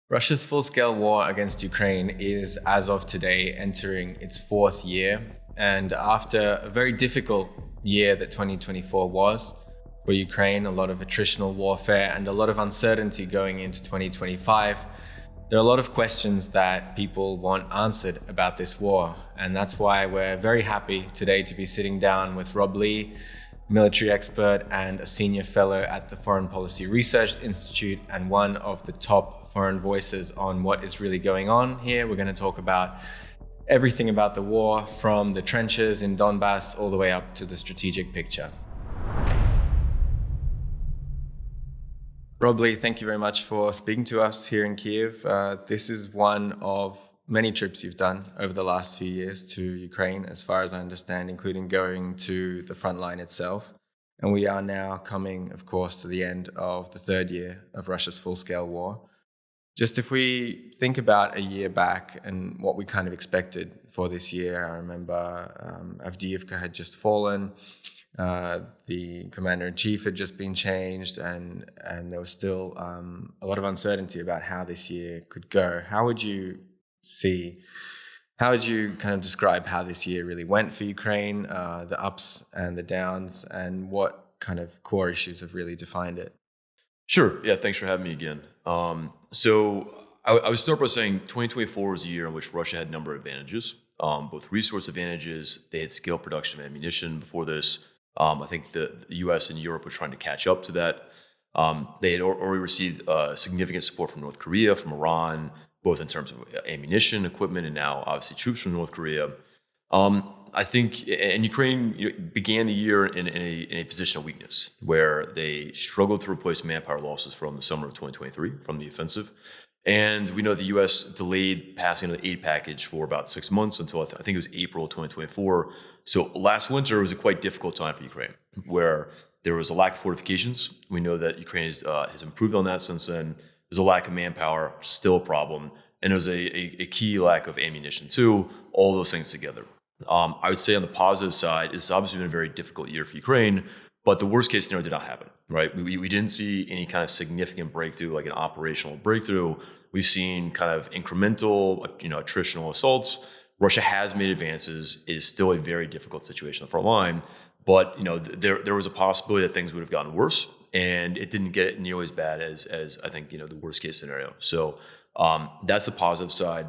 Russia's full-scale war against Ukraine is, as of today, entering its fourth year. And after a very difficult year that 2024 was for Ukraine, a lot of attritional warfare and a lot of uncertainty going into 2025, there are a lot of questions that people want answered about this war. And that's why we're very happy today to be sitting down with Rob Lee, military expert and a senior fellow at the Foreign Policy Research Institute and one of the top foreign voices on what is really going on here. We're going to talk about everything about the war, from the trenches in Donbass all the way up to the strategic picture. Rob Lee, thank you very much for speaking to us here in Kyiv. This is one of many trips you've done over the last few years to Ukraine, as far as I understand, including going to the Frontline itself. And we are now coming, of course, to the end of the third year of Russia's full-scale war. Just if we think about a year back and what we kind of expected for this year, I remember Avdiivka had just fallen, the commander-in-chief had just been changed, and there was still a lot of uncertainty about how this year could go. How would you kind of describe how this year really went for Ukraine, the ups and the downs, and what kind of core issues have really defined it? Sure. Yeah, thanks for having me again. So I would start by saying 2024 was a year in which Russia had a number of advantages, both resource advantages. They had scale production of ammunition before this. I think the US and Europe were trying to catch up to that. They had already received significant support from North Korea, from Iran, both in terms of ammunition, equipment, and now obviously troops from North Korea. I think, and Ukraine began the year in a position of weakness, where they struggled to replace manpower losses from the summer of 2023 from the offensive. And we know the U.S. delayed passing the aid package for about 6 months until I think it was April 2024. So last winter was a quite difficult time for Ukraine, where there was a lack of fortifications. We know that Ukraine has improved on that since then. There's a lack of manpower, still a problem. And there's a key lack of ammunition too, all those things together. I would say on the positive side, it's obviously been a very difficult year for Ukraine, but the worst case scenario did not happen, right? We didn't see any kind of significant breakthrough, like an operational breakthrough. We've seen kind of incremental, attritional assaults. Russia has made advances. It is still a very difficult situation on the front line, but there was a possibility that things would have gotten worse, and it didn't get nearly as bad as I think the worst case scenario. So that's the positive side.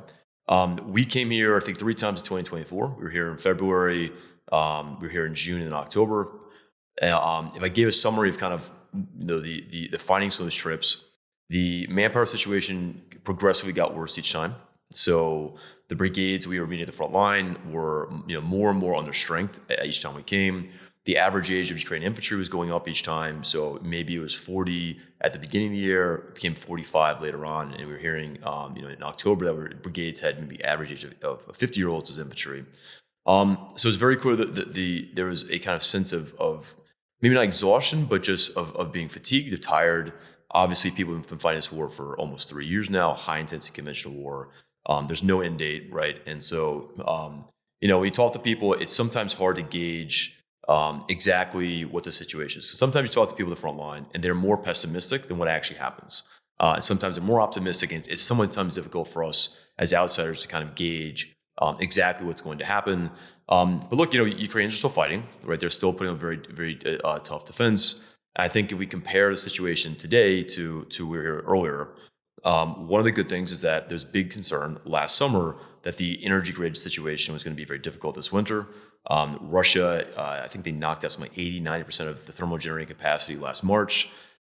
We came here, I think, 3 times in 2024. We were here in February, we were here in June and October. If I gave a summary of kind of the findings of those trips, the manpower situation progressively got worse each time. So the brigades we were meeting at the front line were more and more under strength each time we came. The average age of Ukrainian infantry was going up each time. So maybe it was 40 at the beginning of the year, it became 45 later on. And we were hearing, in October that brigades had maybe average age of 50-year-olds as infantry. So it's very clear that there was a kind of sense of maybe not exhaustion, but just of being fatigued, of tired. Obviously, people have been fighting this war for almost 3 years now, high-intensity conventional war. There's no end date, right? And so, when you talk to people, it's sometimes hard to gauge exactly what the situation is. So sometimes you talk to people at the front line and they're more pessimistic than what actually happens. And sometimes they're more optimistic, and it's sometimes difficult for us as outsiders to kind of gauge exactly what's going to happen. But look, Ukrainians are still fighting, right? They're still putting up very, very tough defense. And I think if we compare the situation today to we were here earlier, one of the good things is that there's big concern last summer that the energy grid situation was going to be very difficult this winter. Russia, I think they knocked out something like 80-90% of the thermal generating capacity last March.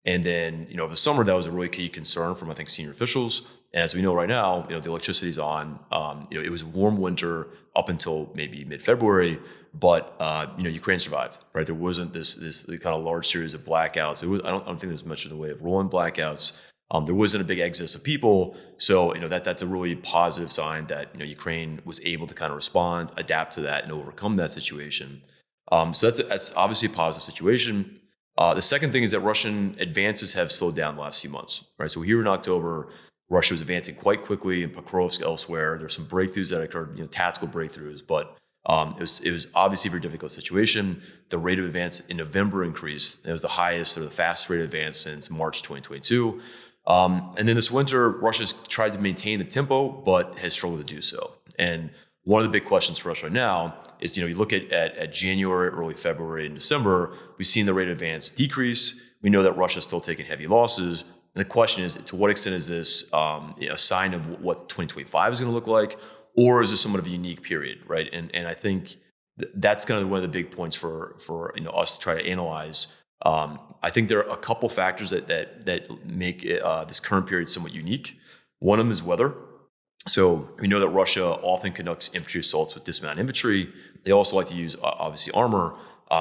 And then, over the summer, that was a really key concern from, I think, senior officials. And as we know right now, the electricity's on. It was a warm winter up until maybe mid-February, but, Ukraine survived, right? There wasn't this kind of large series of blackouts. I don't think there's much in the way of rolling blackouts. There wasn't a big exodus of people. So, that's a really positive sign that, Ukraine was able to kind of respond, adapt to that, and overcome that situation. So that's obviously a positive situation. The second thing is that Russian advances have slowed down the last few months, right? So here in October, Russia was advancing quite quickly in Pokrovsk, elsewhere. There's some breakthroughs that occurred, tactical breakthroughs, but it was obviously a very difficult situation. The rate of advance in November increased. It was the highest or the fastest rate of advance since March 2022. And then this winter, Russia's tried to maintain the tempo, but has struggled to do so. And one of the big questions for us right now is, you look at January, early February, and December, we've seen the rate of advance decrease. We know that Russia's still taking heavy losses. And the question is, to what extent is this a sign of what 2025 is going to look like, or is this somewhat of a unique period, right? And I think that's kind of one of the big points for us to try to analyze. I think there are a couple factors that make this current period somewhat unique. One of them is weather. So we know that Russia often conducts infantry assaults with dismounted infantry. They also like to use, obviously, armor.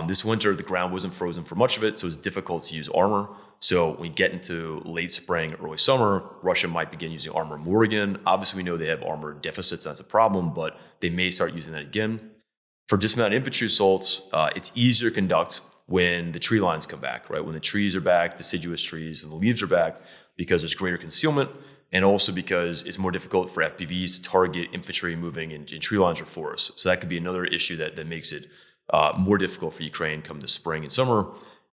This winter, the ground wasn't frozen for much of it, so it's difficult to use armor. So when we get into late spring, early summer, Russia might begin using armor more again. Obviously, we know they have armor deficits, and that's a problem, but they may start using that again. For dismounted infantry assaults, it's easier to conduct when the tree lines come back, right? When the trees are back, deciduous trees, and the leaves are back, because there's greater concealment, and also because it's more difficult for FPVs to target infantry moving in tree lines or forests. So that could be another issue that makes it more difficult for Ukraine come the spring and summer.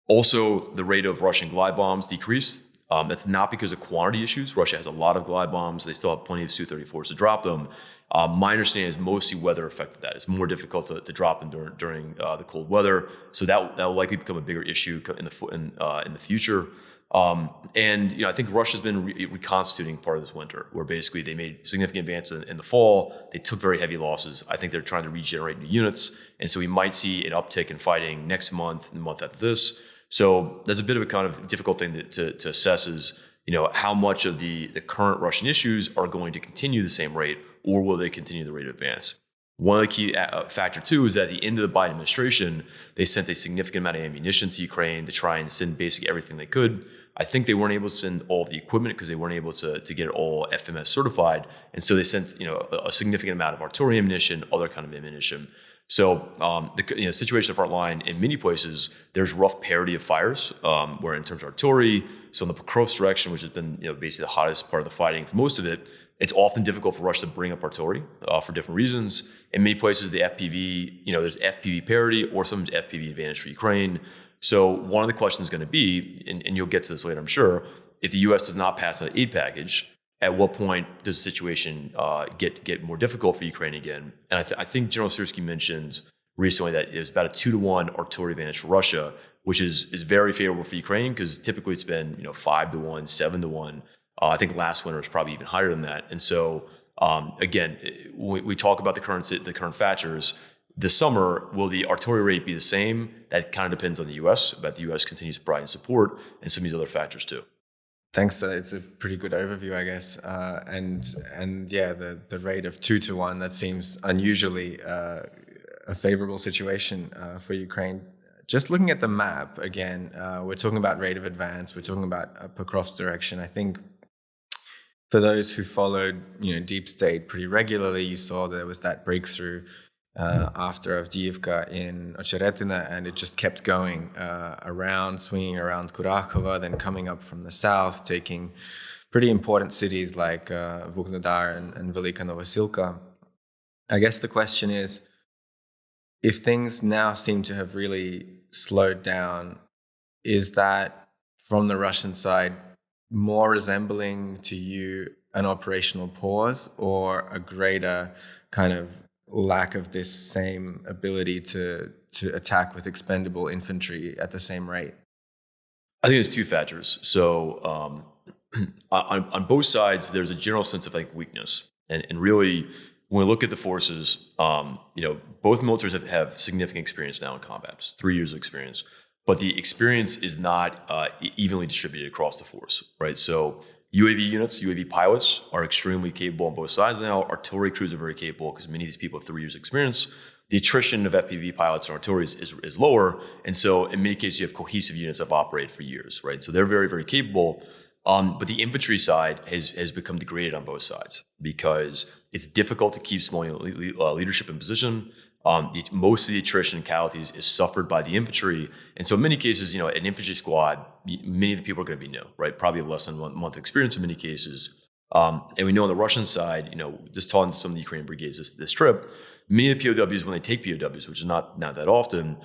Also, the rate of Russian glide bombs decreased. That's not because of quantity issues. Russia has a lot of glide bombs. They still have plenty of Su-34s to drop them. My understanding is mostly weather affected that. It's more difficult to drop them during the cold weather. So that will likely become a bigger issue in the future. And I think Russia's been reconstituting part of this winter, where basically they made significant advances in the fall. They took very heavy losses. I think they're trying to regenerate new units, and so we might see an uptick in fighting next month and the month after this. So there's a bit of a kind of difficult thing to assess is, how much of the current Russian issues are going to continue the same rate, or will they continue the rate of advance? One of the key factor too is that at the end of the Biden administration, they sent a significant amount of ammunition to Ukraine to try and send basically everything they could. I think they weren't able to send all of the equipment because they weren't able to get it all FMS certified, and so they sent a significant amount of artillery ammunition, other kind of ammunition. So the situation of Frontline, in many places, there's rough parity of fires, where in terms of artillery, so in the Pokrovsk direction, which has been basically the hottest part of the fighting for most of it, it's often difficult for Russia to bring up artillery for different reasons. In many places, the FPV, there's FPV parity or sometimes FPV advantage for Ukraine. So one of the questions is going to be, and you'll get to this later, I'm sure, if the U.S. does not pass an aid package, at what point does the situation get more difficult for Ukraine again? And I think General Syrski mentioned recently that there's about a 2-to-1 artillery advantage for Russia, which is very favorable for Ukraine because typically it's been 5-to-1, 7-to-1. I think last winter was probably even higher than that. And so again, we talk about the current factors. This summer, will the artillery rate be the same? That kind of depends on the U.S., but the U.S. continues to provide and support, and some of these other factors too. Thanks. It's a pretty good overview, I guess. And yeah, the rate of 2-to-1, that seems unusually a favorable situation for Ukraine. Just looking at the map again, we're talking about rate of advance. We're talking about Pokrovsk direction. I think for those who followed, deep state pretty regularly, you saw there was that breakthrough after Avdiivka in Ocheretina, and it just kept going swinging around Kurakhova, then coming up from the south, taking pretty important cities like Vuhledar and Velika Novosilka. I guess the question is, if things now seem to have really slowed down, is that from the Russian side more resembling to you an operational pause or a greater kind of lack of this same ability to attack with expendable infantry at the same rate? I think there's two factors. So on both sides, there's a general sense of weakness, and really when we look at the forces, both militaries have significant experience now in combat. It's 3 years of experience, but the experience is not evenly distributed across the force, right? So UAV units, UAV pilots are extremely capable on both sides now. Artillery crews are very capable because many of these people have 3 years experience. The attrition of FPV pilots and artillery is lower. And so in many cases, you have cohesive units that have operated for years, right? So they're very, very capable. But the infantry side has become degraded on both sides because it's difficult to keep small leadership in position. Most of the attrition and casualties is suffered by the infantry. And so in many cases, an infantry squad, many of the people are going to be new, right? Probably less than 1 month of experience in many cases. And we know on the Russian side, just talking to some of the Ukrainian brigades this trip, many of the POWs, when they take POWs, which is not that often,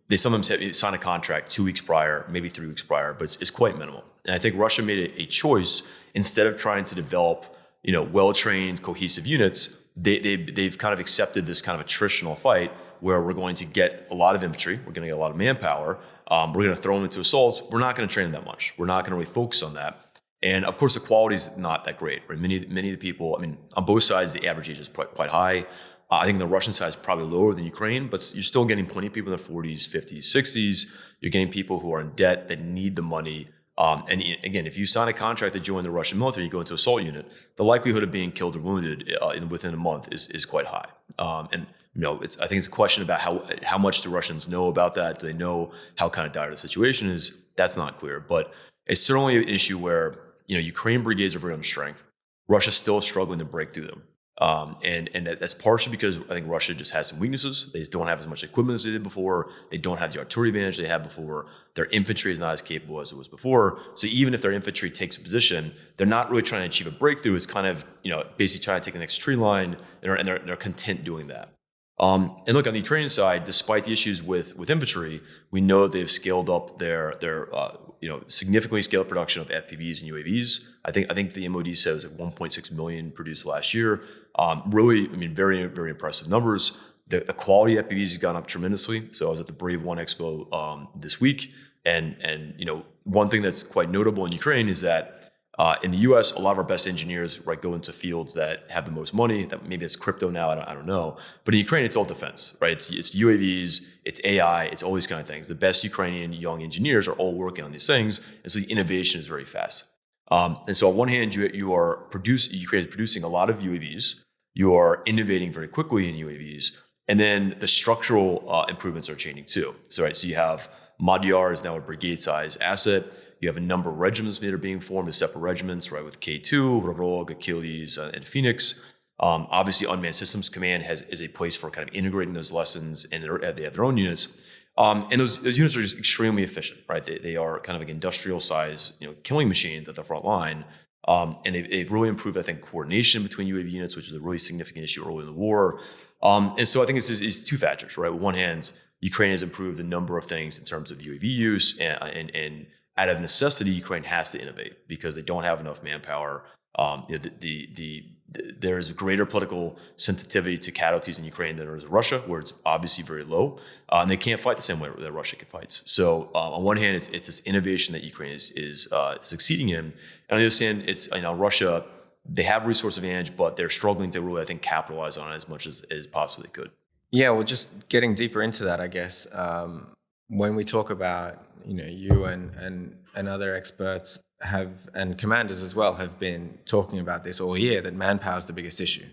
they sometimes sign a contract 2 weeks prior, maybe 3 weeks prior, but it's quite minimal. And I think Russia made a choice. Instead of trying to develop, well-trained, cohesive units, they've kind of accepted this kind of attritional fight where we're going to get a lot of infantry, we're going to get a lot of manpower, we're going to throw them into assaults. We're not going to train them that much. We're not going to really focus on that. And of course, the quality is not that great. Right? Many of the people, on both sides, the average age is quite high. I think the Russian side is probably lower than Ukraine, but you're still getting plenty of people in their 40s, 50s, 60s. You're getting people who are in debt that need the money. And again, if you sign a contract to join the Russian military, you go into an assault unit, the likelihood of being killed or wounded within a month is quite high. I think it's a question about how much the Russians know about that. Do they know how kind of dire the situation is? That's not clear, but it's certainly an issue where Ukraine brigades are very under strength. Russia's still struggling to break through them. And that's partially because I think Russia just has some weaknesses. They just don't have as much equipment as they did before. They don't have the artillery advantage they had before. Their infantry is not as capable as it was before. So even if their infantry takes a position, they're not really trying to achieve a breakthrough. It's kind of, basically trying to take the next tree line, and they're content doing that. And look, on the Ukrainian side, despite the issues with infantry, we know they've scaled up their significantly scaled production of FPVs and UAVs. I think the MOD says 1.6 million produced last year. Really, very, very impressive numbers. The quality of FPVs has gone up tremendously. So I was at the Brave One Expo this week, and one thing that's quite notable in Ukraine is that in the U.S., a lot of our best engineers go into fields that have the most money. That maybe it's crypto now. I don't know. But in Ukraine, it's all defense, right? It's UAVs, it's AI, it's all these kind of things. The best Ukrainian young engineers are all working on these things, and so the innovation is very fast. And so on one hand, Ukraine is producing a lot of UAVs. You are innovating very quickly in UAVs, and then the structural improvements are changing too. So you have Magyar is now a brigade-size asset. You have a number of regiments that are being formed as separate regiments, right? With K2, Robotic, Achilles, and Phoenix. Obviously, Unmanned Systems Command is a place for kind of integrating those lessons, and they have their own units. And those units are just extremely efficient, right? They are kind of like industrial size, killing machines at the front line. And they've really improved, I think, coordination between UAV units, which is a really significant issue early in the war. And so I think it's two factors, right? On one hand, Ukraine has improved a number of things in terms of UAV use, and out of necessity, Ukraine has to innovate because they don't have enough manpower. There's greater political sensitivity to casualties in Ukraine than there is in Russia, where it's obviously very low, and they can't fight the same way that Russia can fight. So on one hand, it's this innovation that Ukraine is succeeding in, and on the other hand, it's Russia. They have resource advantage, but they're struggling to really, I think, capitalize on it as much as possibly could. Yeah, well, just getting deeper into that, I guess, when we talk about, you and other experts and commanders as well have been talking about this all year, that manpower is the biggest issue.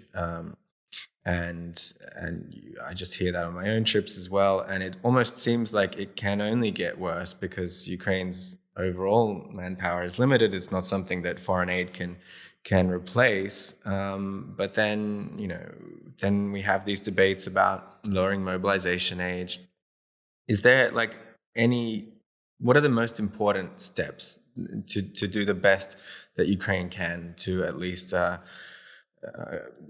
And I just hear that on my own trips as well. And it almost seems like it can only get worse because Ukraine's overall manpower is limited. It's not something that foreign aid can replace. But then we have these debates about lowering mobilization age. Is there what are the most important steps to do the best that Ukraine can to at least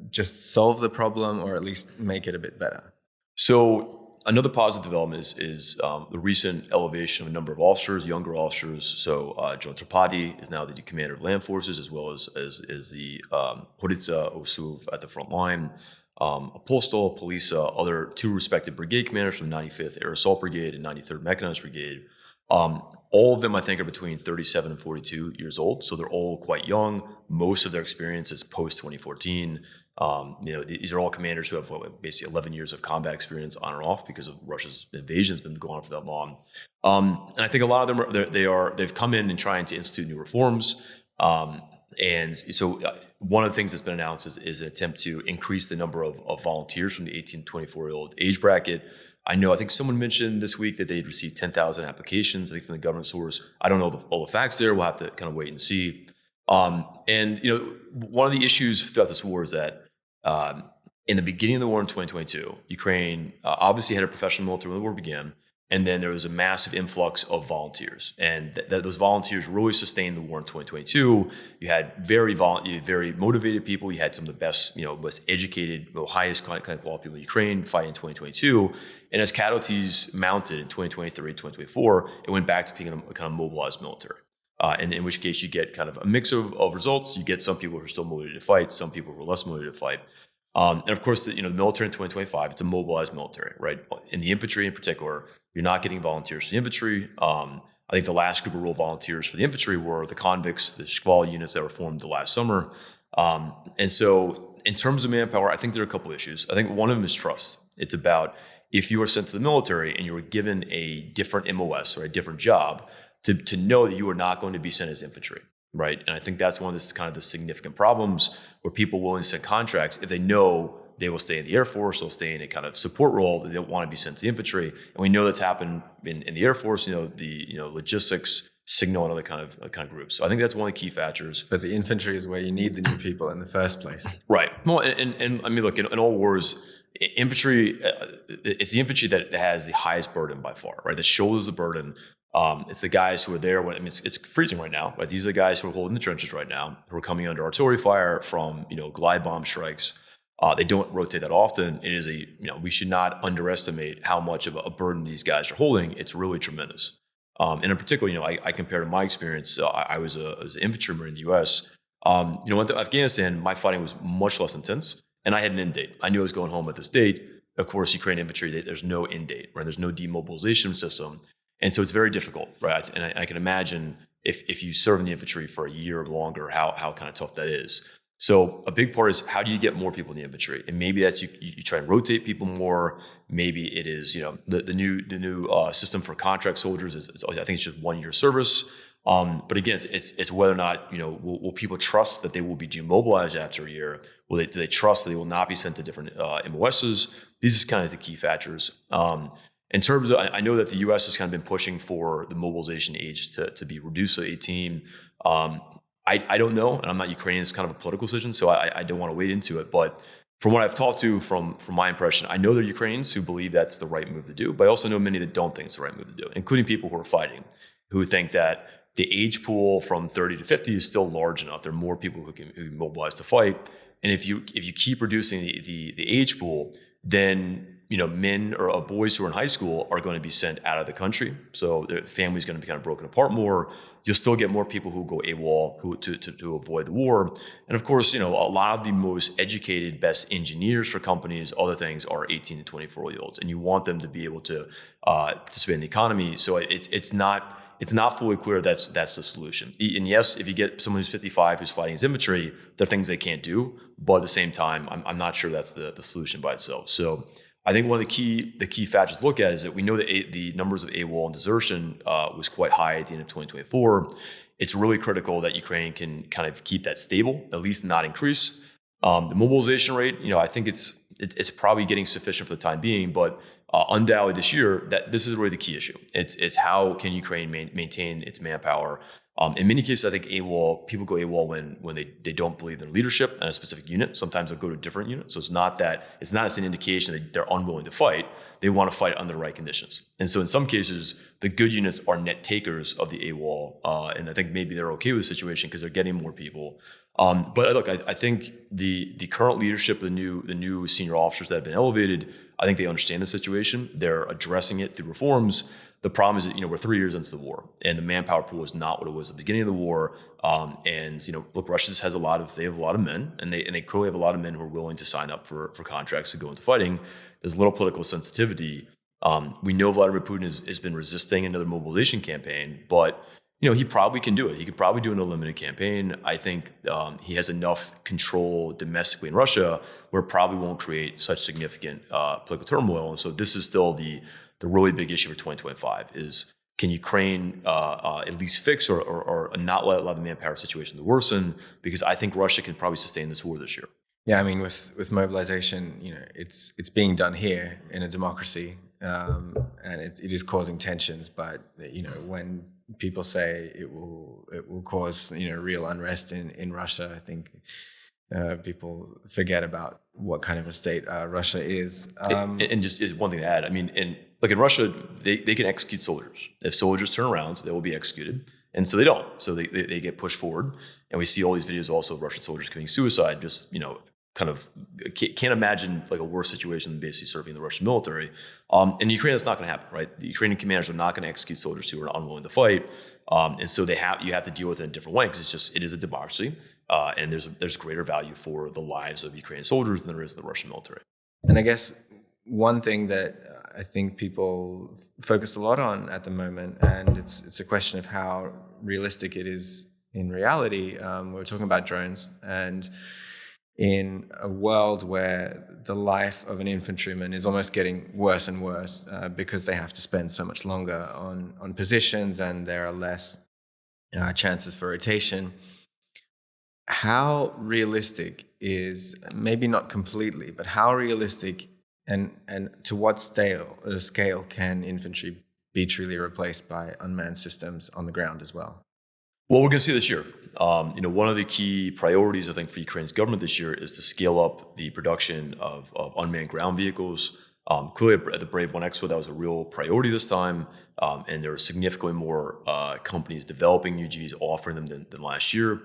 just solve the problem or at least make it a bit better? So another positive development is the recent elevation of a number of officers, younger officers. So John Tripati is now the commander of land forces, as well as the Horitsa Osuv at the front line. Apostol, Polisa, other two respected brigade commanders from 95th Air Assault Brigade and 93rd Mechanized Brigade. All of them, I think, are between 37 and 42 years old, so they're all quite young. Most of their experience is post-2014. These are all commanders who have basically 11 years of combat experience on and off because of Russia's invasion has been going on for that long. And I think a lot of them they've come in and trying to institute new reforms. And so one of the things that's been announced is an attempt to increase the number of volunteers from the 18 to 24-year-old age bracket. I think someone mentioned this week that they'd received 10,000 applications, I think, from the government source. I don't know all the facts there. We'll have to kind of wait and see. One of the issues throughout this war is that in the beginning of the war in 2022, Ukraine obviously had a professional military when the war began. And then there was a massive influx of volunteers. And those volunteers really sustained the war in 2022. You had very motivated people. You had some of the best, most educated, highest kind of quality people in Ukraine fighting in 2022. And as casualties mounted in 2023, 2024, it went back to being a kind of mobilized military. and in which case you get kind of a mix of results. You get some people who are still motivated to fight, some people who are less motivated to fight. And of course, the military in 2025, it's a mobilized military, right? In the infantry in particular, you're not getting volunteers for the infantry. I think the last group of real volunteers for the infantry were the convicts, the Shkval units that were formed the last summer. And so in terms of manpower, I think there are a couple of issues. I think one of them is trust. It's about if you were sent to the military and you were given a different MOS or a different job, to know that you are not going to be sent as infantry, right? And I think that's one of the kind of the significant problems where people will send contracts if they know they will stay in the Air Force, they'll stay in a kind of support role, they don't want to be sent to the infantry. And we know that's happened in the Air Force, the logistics, signal, and other kind of groups. So I think that's one of the key factors. But the infantry is where you need the new people in the first place. Right. Well, and I mean, look, in all wars, infantry, it's the infantry that has the highest burden by far, right? That shoulders the burden. It's the guys who are there when, I mean, it's freezing right now, right? These are the guys who are holding the trenches right now, who are coming under artillery fire from, glide bomb strikes. They don't rotate that often. It is we should not underestimate how much of a burden these guys are holding. It's really tremendous. And in particular, I compare to my experience. I was an infantryman in the U.S. Went to Afghanistan, my fighting was much less intense, and I had an end date. I knew I was going home at this date. Of course, Ukrainian infantry, there's no end date, right? There's no demobilization system. And so it's very difficult, right? And I can imagine if you serve in the infantry for a year or longer, how kind of tough that is. So a big part is how do you get more people in the infantry? And maybe that's you try and rotate people more. Maybe it is the new system for contract soldiers is I think it's just 1 year service. But again, it's whether or not will people trust that they will be demobilized after a year? Do they trust that they will not be sent to different MOSs? These are kind of the key factors. In terms of, I know that the U.S. has kind of been pushing for the mobilization age to be reduced to 18. I don't know, and I'm not Ukrainian. It's kind of a political decision, so I don't want to wade into it. But from what I've talked to, from my impression, I know there are Ukrainians who believe that's the right move to do, but I also know many that don't think it's the right move to do, including people who are fighting, who think that the age pool from 30 to 50 is still large enough. There are more people who can mobilize to fight, and if you keep reducing the age pool, then men or boys who are in high school are going to be sent out of the country. So their family's going to be kind of broken apart more. You'll still get more people who go AWOL to avoid the war. And of course, a lot of the most educated, best engineers for companies, other things, are 18 to 24-year-olds. And you want them to be able to participate in the economy. So it's not fully clear that's the solution. And yes, if you get someone who's 55 who's fighting as infantry, there are things they can't do. But at the same time, I'm not sure that's the solution by itself. So I think one of the key factors to look at is that we know that the numbers of AWOL and desertion was quite high at the end of 2024. It's really critical that Ukraine can kind of keep that stable, at least not increase. The mobilization rate, I think it's probably getting sufficient for the time being, but undoubtedly this year, that this is really the key issue. It's how can Ukraine maintain its manpower. In many cases, I think people go AWOL when they don't believe in leadership and a specific unit. Sometimes they'll go to a different unit. So it's not as an indication that they're unwilling to fight. They want to fight under the right conditions. And so in some cases, the good units are net takers of the AWOL. And I think maybe they're okay with the situation because they're getting more people. But look, I think the current leadership, the new senior officers that have been elevated, I think they understand the situation. They're addressing it through reforms. The problem is that, we're 3 years into the war and the manpower pool is not what it was at the beginning of the war. Look, Russia just has a lot of men and they clearly have a lot of men who are willing to sign up for contracts to go into fighting. There's little political sensitivity. We know Vladimir Putin has been resisting another mobilization campaign, but he probably can do it. He could probably do an unlimited campaign. I think he has enough control domestically in Russia where it probably won't create such significant political turmoil. And so this is still the really big issue for 2025 is can Ukraine at least fix or not allow the manpower situation to worsen? Because I think Russia can probably sustain this war this year. Yeah, I mean, with mobilization, it's being done here in a democracy, and it is causing tensions. But when people say it will cause real unrest in Russia, I think people forget about what kind of a state Russia is. And just one thing to add, I mean, in Russia, they can execute soldiers. If soldiers turn around, they will be executed. And so they don't. So they get pushed forward. And we see all these videos also of Russian soldiers committing suicide just, kind of can't imagine like a worse situation than basically serving the Russian military. In Ukraine, that's not going to happen, right? The Ukrainian commanders are not going to execute soldiers who are unwilling to fight, and so you have to deal with it in a different way because it is a democracy, and there's greater value for the lives of Ukrainian soldiers than there is in the Russian military. And I guess one thing that I think people focus a lot on at the moment, and it's a question of how realistic it is in reality. We're talking about drones, and in a world where the life of an infantryman is almost getting worse and worse because they have to spend so much longer on positions and there are less chances for rotation. How realistic is, maybe not completely, but how realistic and to what scale can infantry be truly replaced by unmanned systems on the ground as well? Well, we're going to see this year. One of the key priorities, I think, for Ukraine's government this year is to scale up the production of unmanned ground vehicles. Clearly, at the Brave One Expo, that was a real priority this time, and there are significantly more companies developing UGVs, offering them than last year.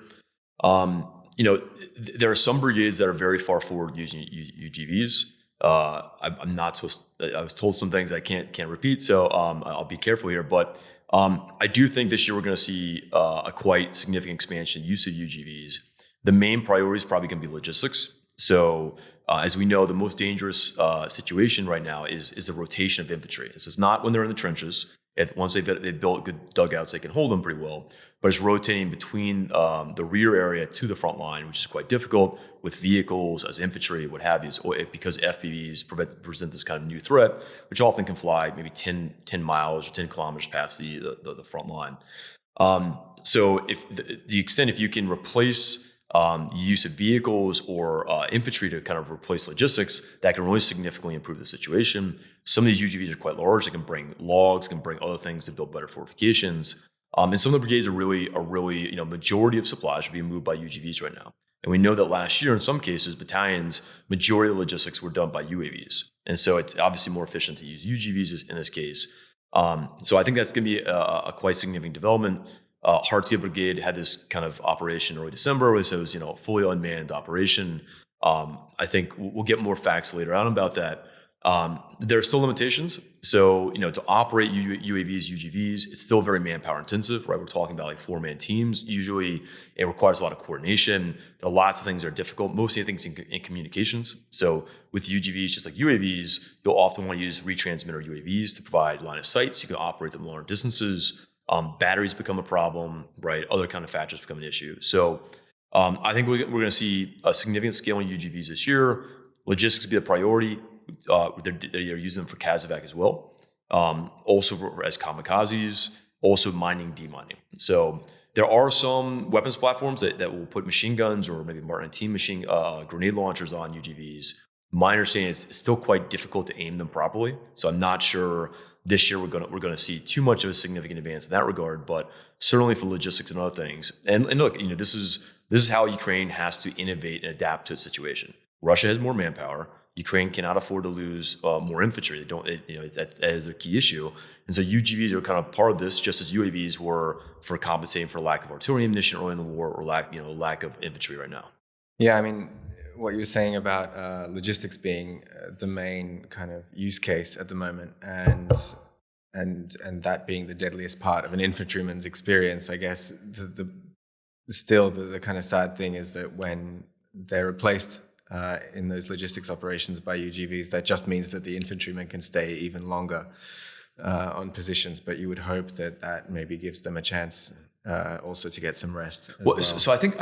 There are some brigades that are very far forward using UGVs. I'm not supposed. I was told some things I can't repeat, so I'll be careful here. But I do think this year we're going to see a quite significant expansion in use of UGVs. The main priority is probably going to be logistics. So as we know, the most dangerous situation right now is the rotation of infantry. This is not when they're in the trenches. Once they've built good dugouts, they can hold them pretty well. But it's rotating between the rear area to the front line, which is quite difficult with vehicles as infantry, what have you, because FPVs present this kind of new threat, which often can fly maybe 10 miles or 10 kilometers past the front line. So if the extent if you can replace use of vehicles or infantry to kind of replace logistics, that can really significantly improve the situation. Some of these UGVs are quite large. They can bring logs, can bring other things to build better fortifications. And some of the brigades are really, majority of supplies are being moved by UGVs right now. And we know that last year, in some cases, battalions, majority of the logistics were done by UAVs. And so it's obviously more efficient to use UGVs in this case. So I think that's going to be a quite significant development. Hartia Brigade had this kind of operation early December, where it was a fully unmanned operation. I think we'll get more facts later on about that. There are still limitations. So, to operate UAVs, UGVs, it's still very manpower intensive, right? We're talking about like 4-man teams. Usually it requires a lot of coordination. There are lots of things that are difficult, mostly things in communications. So with UGVs, just like UAVs, you'll often want to use retransmitter UAVs to provide line of sight so you can operate them longer distances. Batteries become a problem, right? Other kind of factors become an issue. So I think we're going to see a significant scaling UGVs this year. Logistics will be a priority. They're using them for Kazovac as well. Also as kamikazes, also mining, demining. So there are some weapons platforms that will put machine guns or maybe Martin team machine grenade launchers on UGVs. My understanding is it's still quite difficult to aim them properly. So I'm not sure this year we're going to see too much of a significant advance in that regard, but certainly for logistics and other things. And look, this is how Ukraine has to innovate and adapt to a situation. Russia has more manpower. Ukraine cannot afford to lose more infantry. That is a key issue. And so UGVs are kind of part of this, just as UAVs were for compensating for lack of artillery ammunition early in the war or lack of infantry right now. Yeah, I mean, what you're saying about logistics being the main kind of use case at the moment, and that being the deadliest part of an infantryman's experience, I guess the kind of sad thing is that when they're replaced in those logistics operations by UGVs, that just means that the infantrymen can stay even longer on positions. But you would hope that maybe gives them a chance also to get some rest. Well. So I think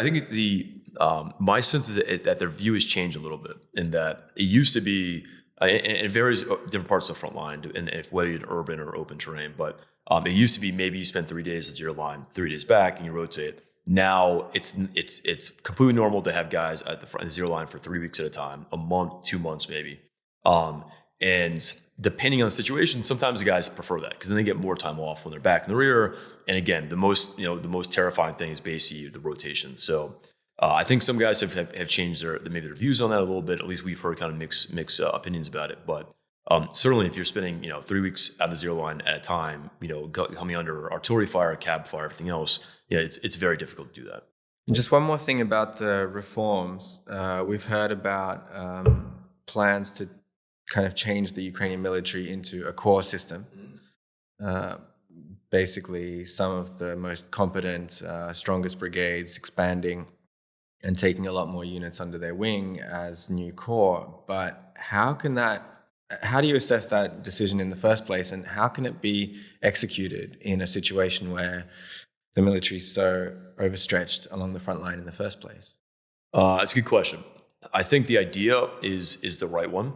my sense is that their view has changed a little bit, in that it used to be, and it varies different parts of the front line, and whether you're in urban or open terrain. But it used to be maybe you spend 3 days as your line, 3 days back, and you rotate. Now it's completely normal to have guys at the front of the zero line for 3 weeks at a time, a month, 2 months maybe. And depending on the situation, sometimes the guys prefer that because then they get more time off when they're back in the rear. And again, the most terrifying thing is basically the rotation. So I think some guys have changed their views on that a little bit. At least we've heard kind of mixed opinions about it. But certainly, if you're spending 3 weeks at the zero line at a time, coming under artillery fire, cab fire, everything else, it's very difficult to do that. And just one more thing about the reforms. We've heard about plans to kind of change the Ukrainian military into a core system. Uh, Basically, some of the most competent, strongest brigades expanding and taking a lot more units under their wing as new core. But how do you assess that decision in the first place, and how can it be executed in a situation where the military is so overstretched along the front line in the first place? That's a good question. I think the idea is the right one.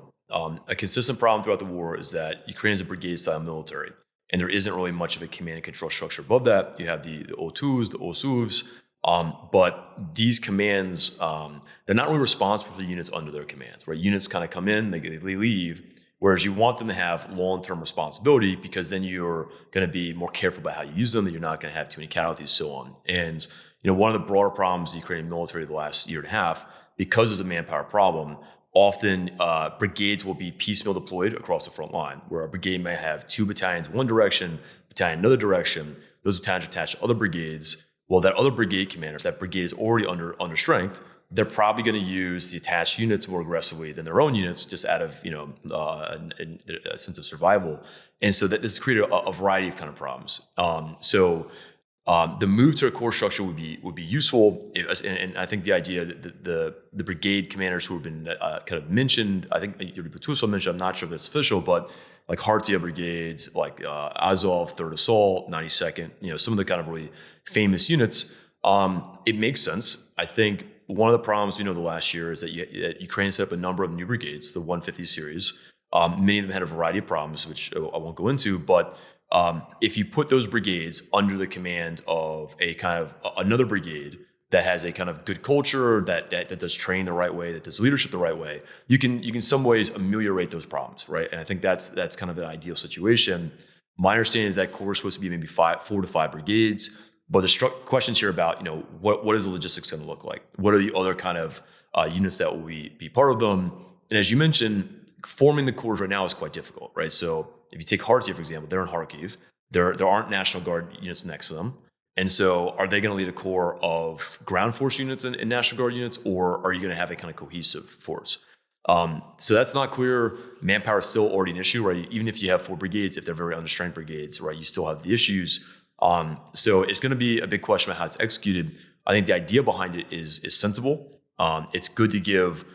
A consistent problem throughout the war is that Ukraine is a brigade-style military, and there isn't really much of a command and control structure above that. You have the O2s, the OSUVs, but these commands, they're not really responsible for the units under their commands, right? Units kind of come in, they leave, whereas you want them to have long-term responsibility because then you're going to be more careful about how you use them, and you're not going to have too many casualties, so on. And one of the broader problems of the Ukrainian military the last year and a half, because there's a manpower problem, often brigades will be piecemeal deployed across the front line, where a brigade may have 2 battalions one direction, battalion another direction. Those battalions are attached to other brigades. Well, that other brigade commander, if that brigade is already under strength, they're probably going to use the attached units more aggressively than their own units, just out of a sense of survival. And so that this created a variety of kind of problems. The move to a core structure would be useful, and I think the idea that the brigade commanders who have been kind of mentioned, I think Yuri Butuso mentioned, I'm not sure if it's official, but like Hartia brigades, like Azov, 3rd Assault, 92nd, some of the kind of really famous units, it makes sense. I think one of the problems we know the last year is that Ukraine set up a number of new brigades, the 150 series. Many of them had a variety of problems, which I won't go into, but if you put those brigades under the command of a kind of another brigade that has a kind of good culture, that does train the right way, that does leadership the right way, you can in some ways ameliorate those problems, right? And I think that's kind of an ideal situation. My understanding is that core is supposed to be maybe 4 to 5 brigades, but the questions here about what is the logistics going to look like? What are the other kind of units that will be part of them? And as you mentioned, forming the corps right now is quite difficult, right? So if you take Kharkiv, for example, they're in Kharkiv. There aren't National Guard units next to them. And so are they going to lead a corps of ground force units and National Guard units, or are you going to have a kind of cohesive force? So that's not clear. Manpower is still already an issue, right? Even if you have 4 brigades, if they're very understrength brigades, right, you still have the issues. So it's going to be a big question about how it's executed. I think the idea behind it is sensible. It's good to give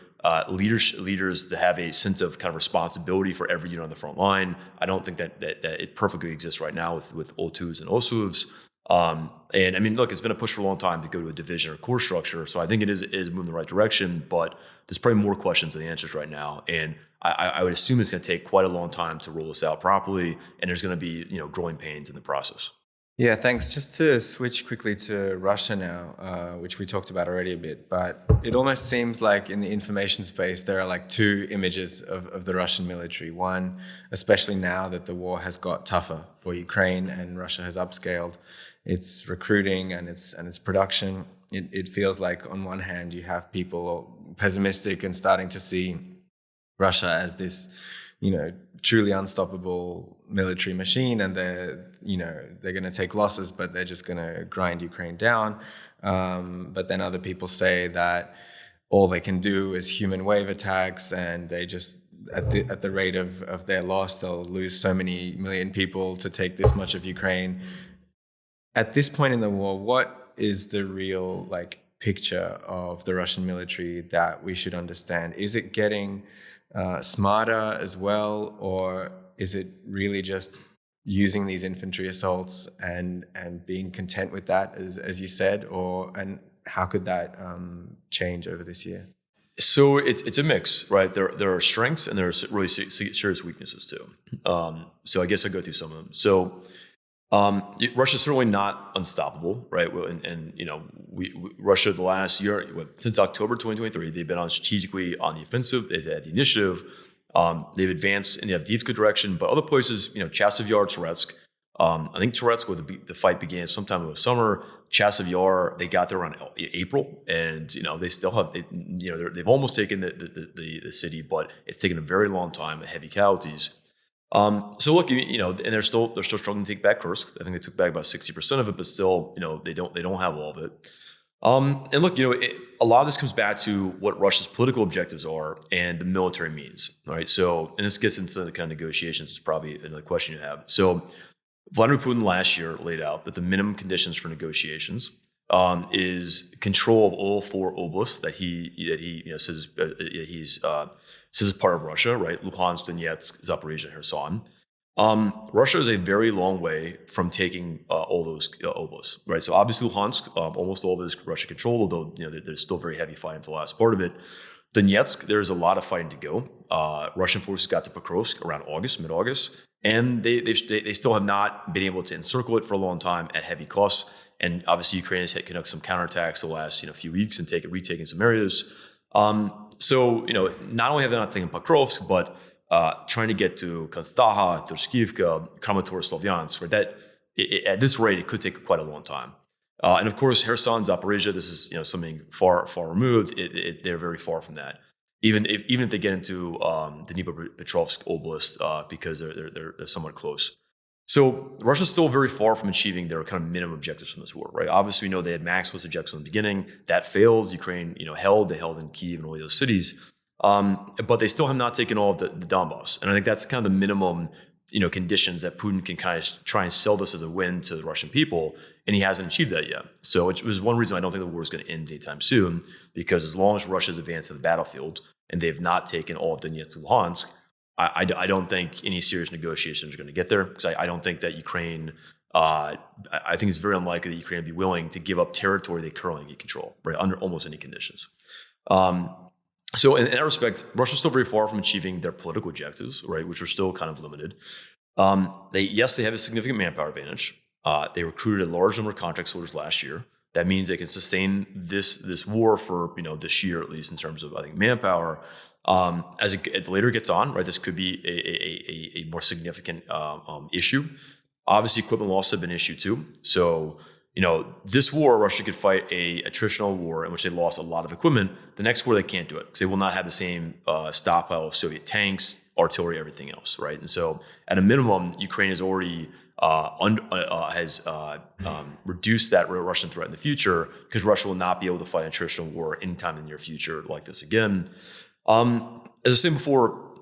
leaders to have a sense of kind of responsibility for every unit on the front line. I don't think that it perfectly exists right now with O2s and OSUVs. And I mean, look, it's been a push for a long time to go to a division or core structure. So I think it is moving in the right direction, but there's probably more questions than the answers right now. And I would assume it's going to take quite a long time to roll this out properly. And there's going to be, growing pains in the process. Yeah, thanks. Just to switch quickly to Russia now, which we talked about already a bit, but it almost seems like in the information space, there are like 2 images of the Russian military. One, especially now that the war has got tougher for Ukraine and Russia has upscaled its recruiting and its production. It feels like on one hand, you have people pessimistic and starting to see Russia as this, truly unstoppable military machine, and they're going to take losses, but they're just going to grind Ukraine down. But then other people say that all they can do is human wave attacks, and they just at the rate of their loss, they'll lose so many million people to take this much of Ukraine. At this point in the war, what is the real picture of the Russian military that we should understand? Is it getting smarter as well, or is it really just using these infantry assaults and being content with that, as you said, and how could that change over this year? So it's a mix, right? There are strengths and there are really serious weaknesses too. So I guess I'll go through some of them. So Russia's certainly not unstoppable, right? Russia the last year, since October 2023, they've been strategically on the offensive. They've had the initiative. They've advanced in the Avdiivka direction, but other places, Chasiv Yar, Toretsk. I think Toretsk, where the fight began sometime in the summer. Chasiv Yar, they got there around April, and they still have, they've almost taken the city, but it's taken a very long time, heavy casualties. So look, and they're still struggling to take back Kursk. I think they took back about 60% of it, but still, they don't have all of it. And look, a lot of this comes back to what Russia's political objectives are and the military means, right? So, and this gets into the kind of negotiations, is probably another question you have. So, Vladimir Putin last year laid out that the minimum conditions for negotiations is control of all 4 oblasts that he says says is part of Russia, right? Luhansk, Donetsk, Zaporizhia, and Kherson. Russia is a very long way from taking all those oblasts, right? So obviously Luhansk, almost all of it is Russian controlled, although there's still very heavy fighting for the last part of it. Donetsk, there's a lot of fighting to go. Russian forces got to Pokrovsk around mid-August, and they still have not been able to encircle it for a long time at heavy costs. And obviously Ukraine has conducted some counterattacks the last few weeks and retaking some areas. So not only have they not taken Pokrovsk, but trying to get to Konstaha, Turskivka, Kramatorsk, Slavyansk, right? At this rate, it could take quite a long time. And of course, Kherson, Zaporizhia, this is something far removed. They're very far from that. Even if they get into the Dnipropetrovsk Oblast, because they're somewhat close. So Russia's still very far from achieving their kind of minimum objectives from this war, right? Obviously, we know they had maximalist objectives in the beginning. That failed. Ukraine, they held in Kyiv and all those cities. But they still have not taken all of the Donbass. And I think that's kind of the minimum, conditions that Putin can kind of try and sell this as a win to the Russian people. And he hasn't achieved that yet. So it was one reason I don't think the war is going to end anytime soon, because as long as Russia's advanced to the battlefield and they've not taken all of Donetsk and Luhansk, I don't think any serious negotiations are going to get there, because I don't think that Ukraine, I think it's very unlikely that Ukraine would be willing to give up territory they currently control, right, under almost any conditions. So in that respect, Russia's still very far from achieving their political objectives, right, which are still kind of limited. They have a significant manpower advantage. They recruited a large number of contract soldiers last year. That means they can sustain this war for this year at least in terms of, I think, manpower. As it later gets on, right, this could be a more significant issue. Obviously, equipment loss have been an issue too. So, this war, Russia could fight a attritional war in which they lost a lot of equipment. The next war, they can't do it because they will not have the same stockpile of Soviet tanks, artillery, everything else, right? And so, at a minimum, Ukraine has already reduced that Russian threat in the future, because Russia will not be able to fight an attritional war anytime in the near future like this again. As I said before,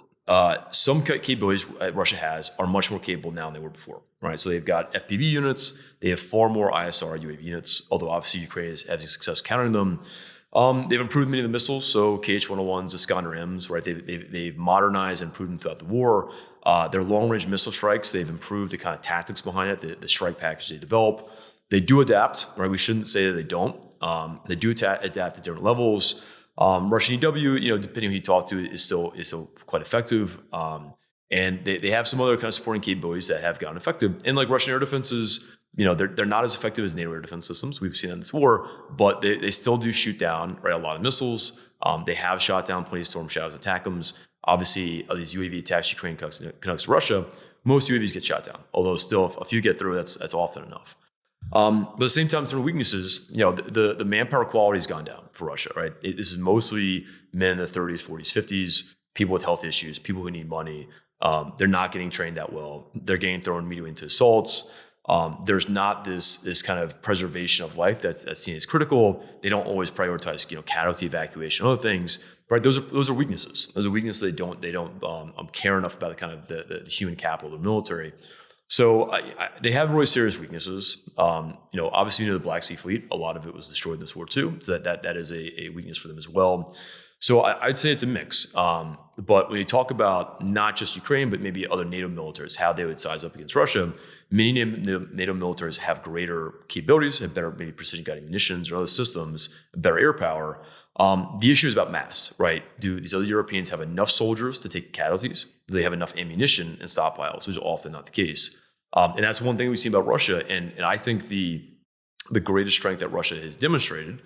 some capabilities Russia has are much more capable now than they were before, right? So they've got FPV units, they have far more ISR UAV units, although obviously Ukraine is having success countering them. They've improved many of the missiles, so KH-101s, Iskander-Ms, right? They've modernized and improved them throughout the war. Their long-range missile strikes, they've improved the kind of tactics behind it, the strike package they develop. They do adapt, right? We shouldn't say that they don't. They do adapt at different levels. Russian EW, depending on who you talk to, is still quite effective. And they have some other kind of supporting capabilities that have gotten effective. And like Russian air defenses, they're not as effective as NATO air defense systems we've seen in this war, but they still do shoot down, right, a lot of missiles. They have shot down plenty of Storm Shadows and ATACMS. Obviously, these UAV attacks Ukraine conducts to Russia, most UAVs get shot down. Although still, if a few get through, that's often enough. But at the same time, some weaknesses, the manpower quality has gone down for Russia, right? This is mostly men in their 30s, 40s, 50s, people with health issues, people who need money. They're not getting trained that well. They're getting thrown immediately into assaults. There's not this kind of preservation of life that's seen as critical. They don't always prioritize, casualty evacuation, other things, right? Those are weaknesses. Those are weaknesses they don't care enough about the kind of the human capital of the military. So they have really serious weaknesses. Obviously, the Black Sea Fleet, a lot of it was destroyed in this war too. So that is a weakness for them as well. So I'd say it's a mix. But when you talk about not just Ukraine, but maybe other NATO militaries, how they would size up against Russia, many NATO militaries have greater capabilities, have better maybe precision guided munitions or other systems, better air power. The issue is about mass, right? Do these other Europeans have enough soldiers to take casualties? Do they have enough ammunition and stockpiles, which is often not the case. And that's one thing we've seen about Russia. And I think the greatest strength that Russia has demonstrated,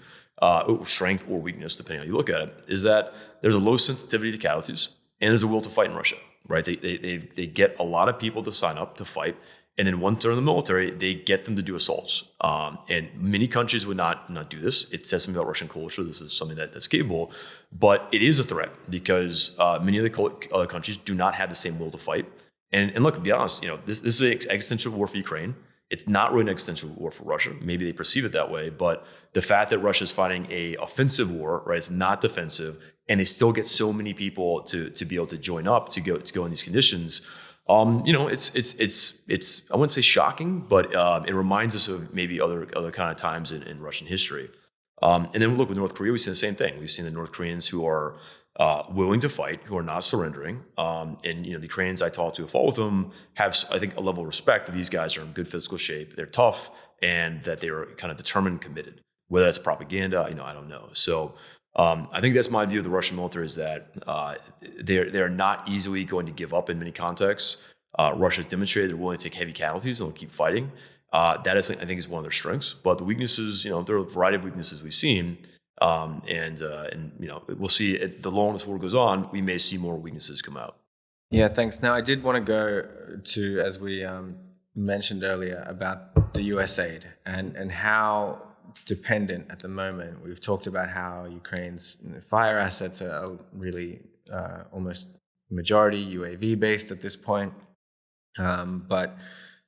strength or weakness, depending on how you look at it, is that there's a low sensitivity to casualties and there's a will to fight in Russia, right? They get a lot of people to sign up to fight. And then once they're in the military, they get them to do assaults. And many countries would not do this. It says something about Russian culture. This is something that's capable. But it is a threat because many of the other countries do not have the same will to fight. And look, to be honest, this is an existential war for Ukraine. it's not really an existential war for Russia. Maybe they perceive it that way, but the fact that Russia's fighting a offensive war, right, it's not defensive, and they still get so many people to be able to join up to go in these conditions. It's I wouldn't say shocking, but it reminds us of maybe other kind of times in Russian history. And then look, with North Korea, we've seen the same thing. We've seen the North Koreans who are willing to fight, who are not surrendering. And the Ukrainians I talked to who fought with them have, I think, a level of respect that these guys are in good physical shape, they're tough, and that they're kind of determined and committed. Whether that's propaganda, I don't know. So I think that's my view of the Russian military, is that they're not easily going to give up in many contexts. Russia's demonstrated they're willing to take heavy casualties and they'll keep fighting. That is, I think, is one of their strengths. But the weaknesses, there are a variety of weaknesses we've seen. And we'll see. The longer this war goes on, we may see more weaknesses come out. Yeah, thanks. Now, I did want to go to, as we mentioned earlier, about the US aid and how dependent at the moment. We've talked about how Ukraine's fire assets are really almost majority UAV based at this point. But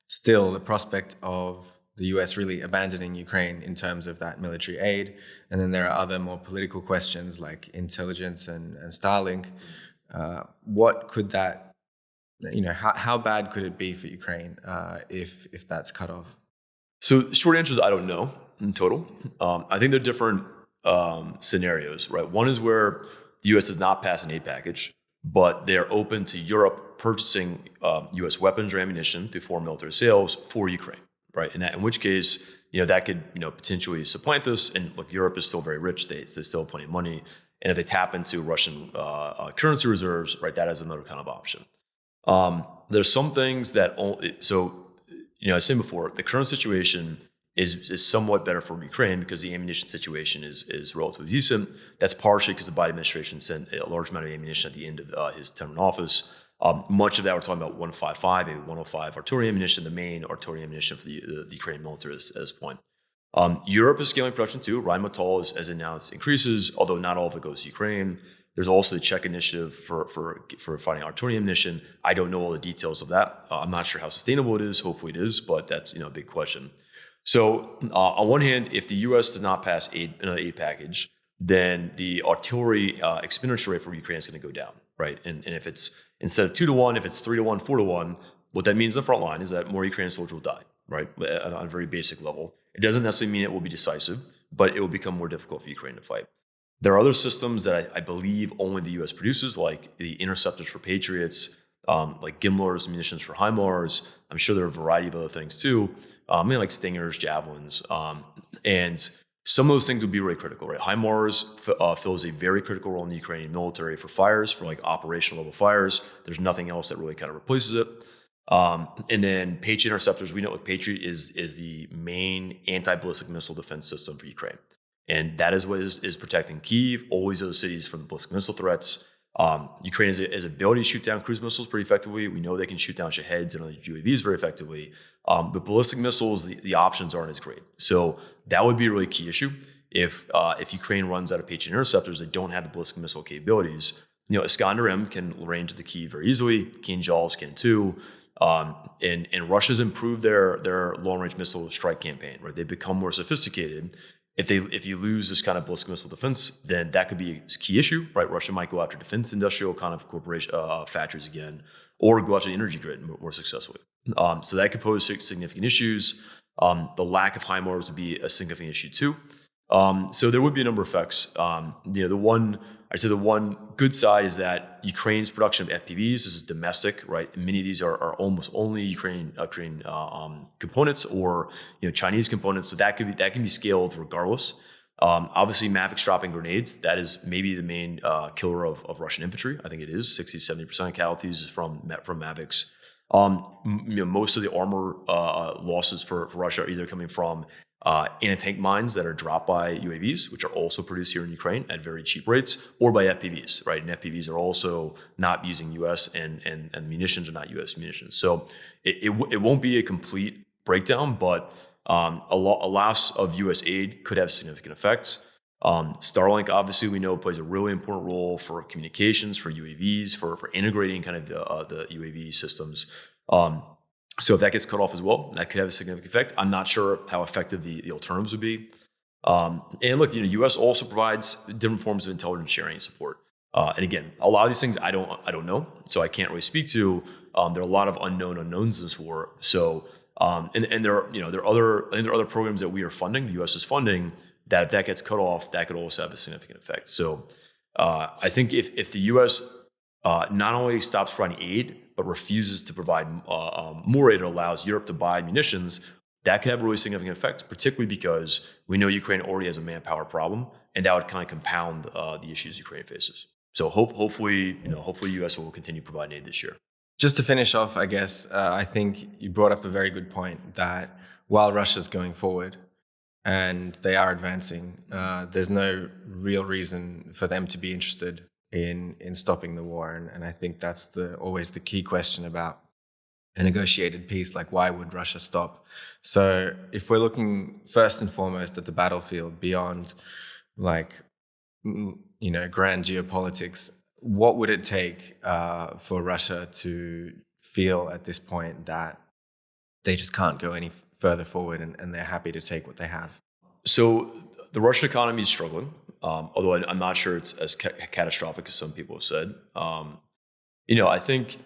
still, the prospect of the US really abandoning Ukraine in terms of that military aid. And then there are other more political questions like intelligence and Starlink. What could that, how bad could it be for Ukraine if that's cut off? So the short answer is I don't know in total. I think there are different scenarios, right? One is where the US does not pass an aid package, but they're open to Europe purchasing US weapons or ammunition through foreign military sales for Ukraine. Right, and in which case, that could, potentially supplant this. And look, Europe is still very rich; they still have plenty of money. And if they tap into Russian currency reserves, right, that is another kind of option. There's some things that I said before, the current situation is somewhat better for Ukraine because the ammunition situation is relatively decent. That's partially because the Biden administration sent a large amount of ammunition at the end of his term in office. Much of that we're talking about 155, maybe 105 artillery ammunition, the main artillery ammunition for the Ukrainian military at this point. Europe is scaling production too. Rheinmetall has announced increases, although not all of it goes to Ukraine. There's also the Czech initiative for finding artillery ammunition. I don't know all the details of that. I'm not sure how sustainable it is. Hopefully it is, but that's a big question. So on one hand, if the U.S. does not pass another aid package, then the artillery expenditure rate for Ukraine is going to go down, right? And if it's instead of 2-1, if it's 3-1, 4-1, what that means in the front line is that more Ukrainian soldiers will die, right? On a very basic level. It doesn't necessarily mean it will be decisive, but it will become more difficult for Ukraine to fight. There are other systems that I believe only the U.S. produces, like the interceptors for Patriots, like Gimlers, munitions for HIMARS. I'm sure there are a variety of other things too, like Stingers, Javelins, and some of those things would be really critical, right? HIMARS fills a very critical role in the Ukrainian military for fires, for like operational level fires. There's nothing else that really kind of replaces it. And then Patriot interceptors, we know what Patriot is the main anti-ballistic missile defense system for Ukraine. And that is what is protecting Kyiv, always those cities from the ballistic missile threats. Ukraine has ability to shoot down cruise missiles pretty effectively. We know they can shoot down Shaheds and other UAVs very effectively. But ballistic missiles, the options aren't as great. So that would be a really key issue. If Ukraine runs out of Patriot interceptors that don't have the ballistic missile capabilities, Iskander-M can range the Kyiv very easily. Kinzhals can too. And Russia's improved their long-range missile strike campaign, right? They've become more sophisticated. If you lose this kind of ballistic missile defense, then that could be a key issue, right? Russia might go after defense industrial kind of corporation factories again, or go after the energy grid more successfully. So that could pose significant issues. The lack of HIMARS would be a significant issue too. So there would be a number of effects. The one good side is that Ukraine's production of FPVs is domestic, right? And many of these are almost only Ukrainian components or Chinese components. So that can be scaled regardless. Obviously, Mavics dropping grenades, that is maybe the main killer of Russian infantry. I think it is 60-70% of casualties is from Mavics. Most of the armor losses for Russia are either coming from anti-tank mines that are dropped by UAVs, which are also produced here in Ukraine at very cheap rates, or by FPVs, right? And FPVs are also not using U.S. and munitions are not U.S. munitions. So it won't be a complete breakdown, but a loss of U.S. aid could have significant effects. Starlink, obviously, we know plays a really important role for communications, for UAVs, for integrating kind of the UAV systems. So if that gets cut off as well, that could have a significant effect. I'm not sure how effective the alternatives would be. And look, U.S. also provides different forms of intelligence sharing and support. And again, a lot of these things I don't know, so I can't really speak to. There are a lot of unknowns in this war. So and there are other programs that we are funding. The U.S. is funding that if that gets cut off, that could also have a significant effect. So I think if the U.S. Not only stops providing aid, but refuses to provide more aid or allows Europe to buy munitions, that could have a really significant effect, particularly because we know Ukraine already has a manpower problem, and that would kind of compound the issues Ukraine faces. So hopefully, U.S. will continue providing aid this year. Just to finish off, I guess, I think you brought up a very good point that while Russia's going forward and they are advancing, there's no real reason for them to be interested in stopping the war. And I think that's always the key question about a negotiated peace, like why would Russia stop? So if we're looking first and foremost at the battlefield beyond grand geopolitics, what would it take for Russia to feel at this point that they just can't go any further forward and they're happy to take what they have? So the Russian economy is struggling, although I'm not sure it's as catastrophic as some people have said. I think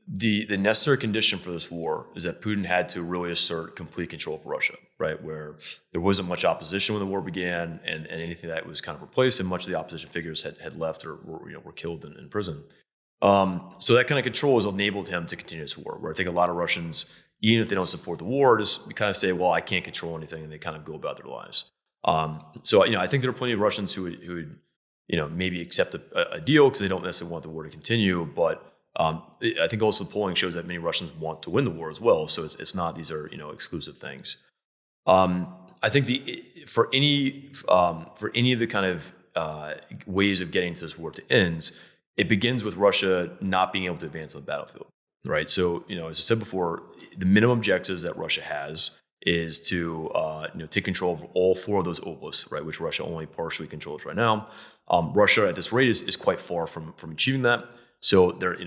the necessary condition for this war is that Putin had to really assert complete control of Russia, right? Where there wasn't much opposition when the war began, and anything that was kind of replaced, and much of the opposition figures had left or were killed in prison. So that kind of control has enabled him to continue this war. Where I think a lot of Russians, even if they don't support the war, just kind of say, "Well, I can't control anything," and they kind of go about their lives. So I think there are plenty of Russians who would maybe accept a deal because they don't necessarily want the war to continue, but I think also the polling shows that many Russians want to win the war as well. So it's not these are exclusive things. I think for any of the kind of ways of getting to this war to end, it begins with Russia not being able to advance on the battlefield, right? So as I said before, the minimum objectives that Russia has is to take control of all 4 of those oblasts, right, which Russia only partially controls right now. Russia at this rate is quite far from achieving that. So there,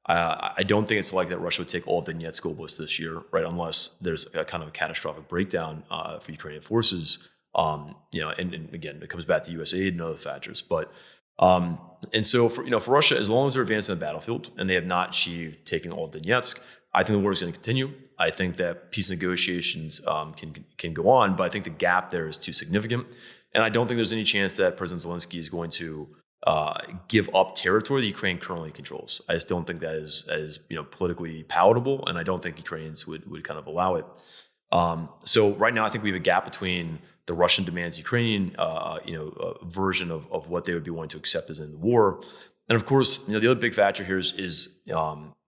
I don't think it's likely that Russia would take all of the Donetsk Oblast this year, right? Unless there's a kind of a catastrophic breakdown for Ukrainian forces. And again, it comes back to U.S. aid and other factors. But and so for Russia, as long as they're advancing the battlefield and they have not achieved taking all of Donetsk, I think the war is going to continue. I think that peace negotiations can go on, but I think the gap there is too significant, and I don't think there's any chance that President Zelensky is going to give up territory that Ukraine currently controls. I just don't think that is politically palatable, and I don't think Ukrainians would kind of allow it. So right now, I think we have a gap between the Russian demands, Ukrainian version of what they would be willing to accept as in the war, and of course, the other big factor here is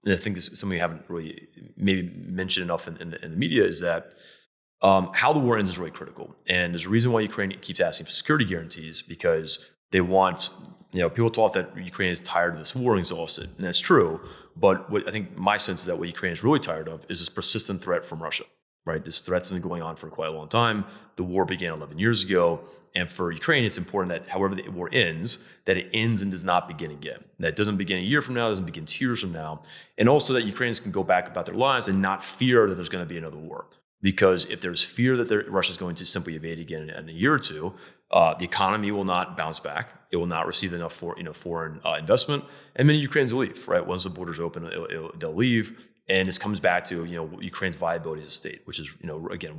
and I think this is something we haven't really maybe mentioned enough in the media, is that how the war ends is really critical, and there's a reason why Ukraine keeps asking for security guarantees, because they want. People thought that Ukraine is tired of this war and exhausted, and that's true. But what I think my sense is that what Ukraine is really tired of is this persistent threat from Russia, right? This threat's been going on for quite a long time. The war began 11 years ago. And for Ukraine, it's important that however the war ends, that it ends and does not begin again. That it doesn't begin a year from now, doesn't begin 2 years from now. And also that Ukrainians can go back about their lives and not fear that there's going to be another war. Because if there's fear that Russia's going to simply invade again in a year or two, the economy will not bounce back. It will not receive enough foreign investment, and many Ukrainians will leave. Right, once the borders open, they'll leave, and this comes back to Ukraine's viability as a state, which is again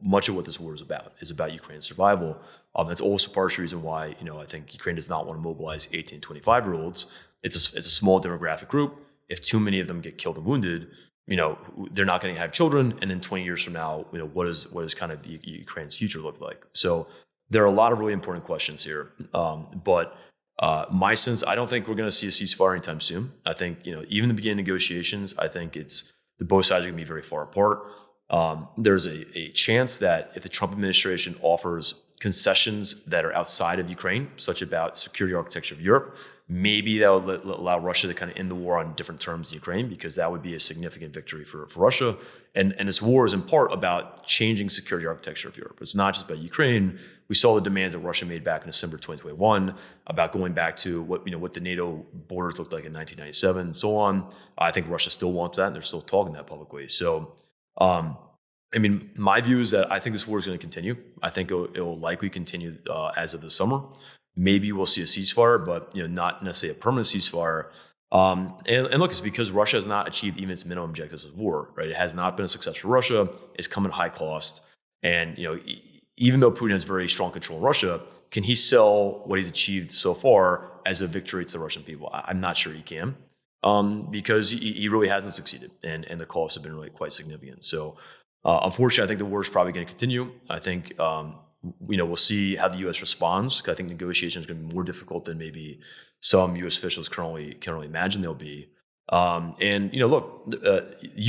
much of what this war is about Ukraine's survival. That's also part of the reason why I think Ukraine does not want to mobilize 18 to 25-year-olds. It's a small demographic group. If too many of them get killed and wounded, they're not going to have children, and then 20 years from now, what does kind of Ukraine's future look like? So there are a lot of really important questions here. But my sense, I don't think we're going to see a ceasefire anytime soon. I think even the beginning of negotiations, I think the both sides are going to be very far apart. There's a chance that if the Trump administration offers concessions that are outside of Ukraine, such about security architecture of Europe. Maybe that would allow Russia to kind of end the war on different terms in Ukraine, because that would be a significant victory for Russia. And this war is in part about changing security architecture of Europe. It's not just about Ukraine. We saw the demands that Russia made back in December 2021 about going back to what the NATO borders looked like in 1997 and so on. I think Russia still wants that, and they're still talking that publicly. So, my view is that I think this war is going to continue. I think it will likely continue as of the summer. Maybe we'll see a ceasefire, but not necessarily a permanent ceasefire. And look, it's because Russia has not achieved even its minimum objectives of war. Right? It has not been a success for Russia. It's come at high cost, and even though Putin has very strong control in Russia, can he sell what he's achieved so far as a victory to the Russian people? I'm not sure he can, because he really hasn't succeeded, and the costs have been really quite significant. So. Unfortunately, I think the war is probably going to continue. I think we'll see how the U.S. responds. I think negotiations are going to be more difficult than maybe some U.S. officials currently imagine they'll be.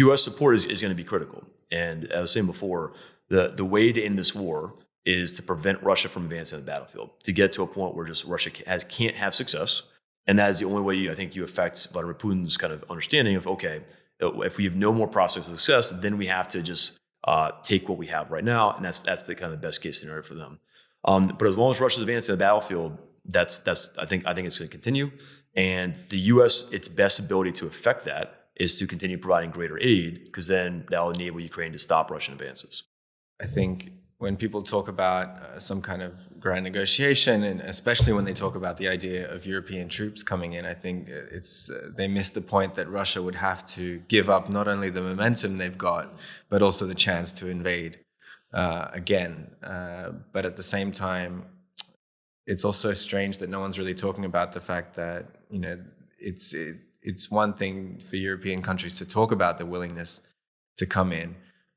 U.S. support is going to be critical. And as I was saying before, the way to end this war is to prevent Russia from advancing on the battlefield, to get to a point where just Russia can't have success. And that is the only way I think you affect Vladimir Putin's kind of understanding of, okay, if we have no more prospects of success, then we have to just take what we have right now, and that's the kind of best case scenario for them. But as long as Russia's advancing the battlefield, that's I think it's going to continue. And the U.S., its best ability to affect that is to continue providing greater aid, because then that will enable Ukraine to stop Russian advances. I think when people talk about some kind of grand negotiation, and especially when they talk about the idea of European troops coming in, I think they miss the point that Russia would have to give up not only the momentum they've got, but also the chance to invade again. But at the same time, it's also strange that no one's really talking about the fact that it's one thing for European countries to talk about their willingness to come in,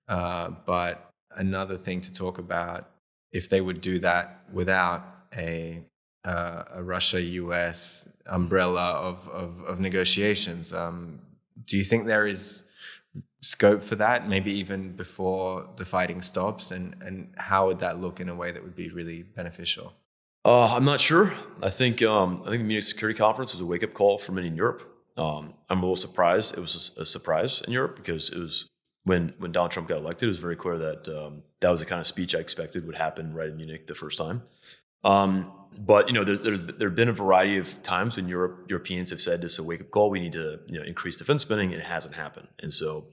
but another thing to talk about if they would do that without a Russia-US umbrella of negotiations. Do you think there is scope for that, maybe even before the fighting stops? And how would that look in a way that would be really beneficial? I'm not sure. I think the Munich Security Conference was a wake-up call for many in Europe. I'm a little surprised. It was a surprise in Europe, because it was when Donald Trump got elected, it was very clear that that was the kind of speech I expected would happen right in Munich the first time. But there have been a variety of times when Europeans have said this is a wake-up call. We need to increase defense spending, and it hasn't happened. And so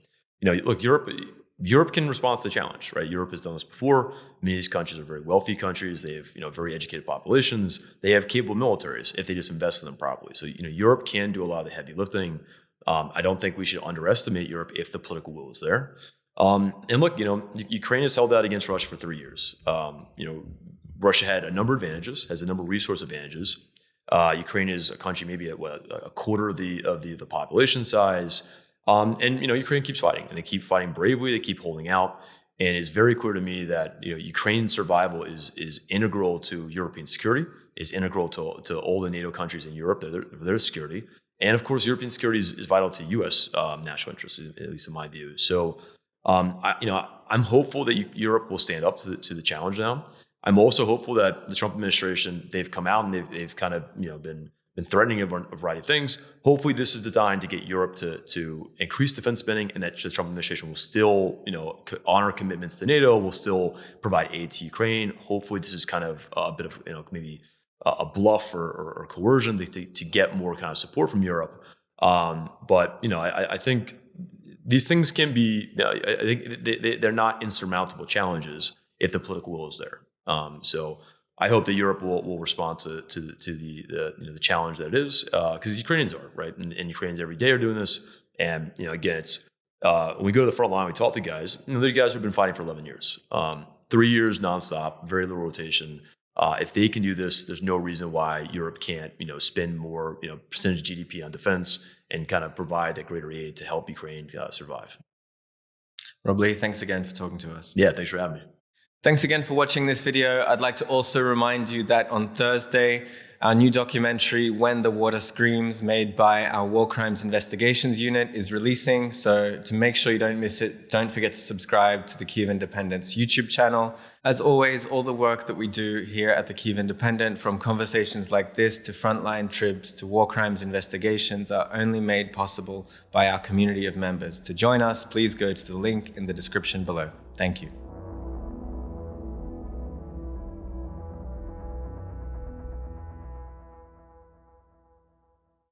look, Europe can respond to the challenge, right? Europe has done this before. Many of these countries are very wealthy countries. They have very educated populations. They have capable militaries if they just invest in them properly. So Europe can do a lot of the heavy lifting. I don't think we should underestimate Europe if the political will is there. And look, Ukraine has held out against Russia for 3 years. Russia had a number of advantages, has a number of resource advantages. Ukraine is a country maybe at a quarter of the population size. And Ukraine keeps fighting, and they keep fighting bravely. They keep holding out. And it's very clear to me that Ukraine's survival is integral to European security, is integral to all the NATO countries in Europe, their security. And of course, European security is vital to U.S. national interests, at least in my view. So, I'm hopeful that Europe will stand up to the challenge now. I'm also hopeful that the Trump administration, they've come out and they've kind of been threatening a variety of things. Hopefully, this is designed to get Europe to increase defense spending, and that the Trump administration will still honor commitments to NATO, will still provide aid to Ukraine. Hopefully, this is kind of a bit of maybe a bluff or coercion to get more kind of support from Europe. But I think these things can be. I think they're not insurmountable challenges if the political will is there. So I hope that Europe will respond to the challenge that it is, because Ukrainians are, right, and Ukrainians every day are doing this. And again, it's when we go to the front line, we talk to guys. They're guys who've been fighting for 11 years, 3 years nonstop, very little rotation. If they can do this, there's no reason why Europe can't, spend more, percentage of GDP on defense and kind of provide that greater aid to help Ukraine survive. Rob Lee, thanks again for talking to us. Yeah, thanks for having me. Thanks again for watching this video. I'd like to also remind you that on Thursday, our new documentary, When the Water Screams, made by our War Crimes Investigations Unit, is releasing. So to make sure you don't miss it, don't forget to subscribe to the Kyiv Independent's YouTube channel. As always, all the work that we do here at the Kyiv Independent, from conversations like this to Frontline trips to War Crimes Investigations, are only made possible by our community of members. To join us, please go to the link in the description below. Thank you.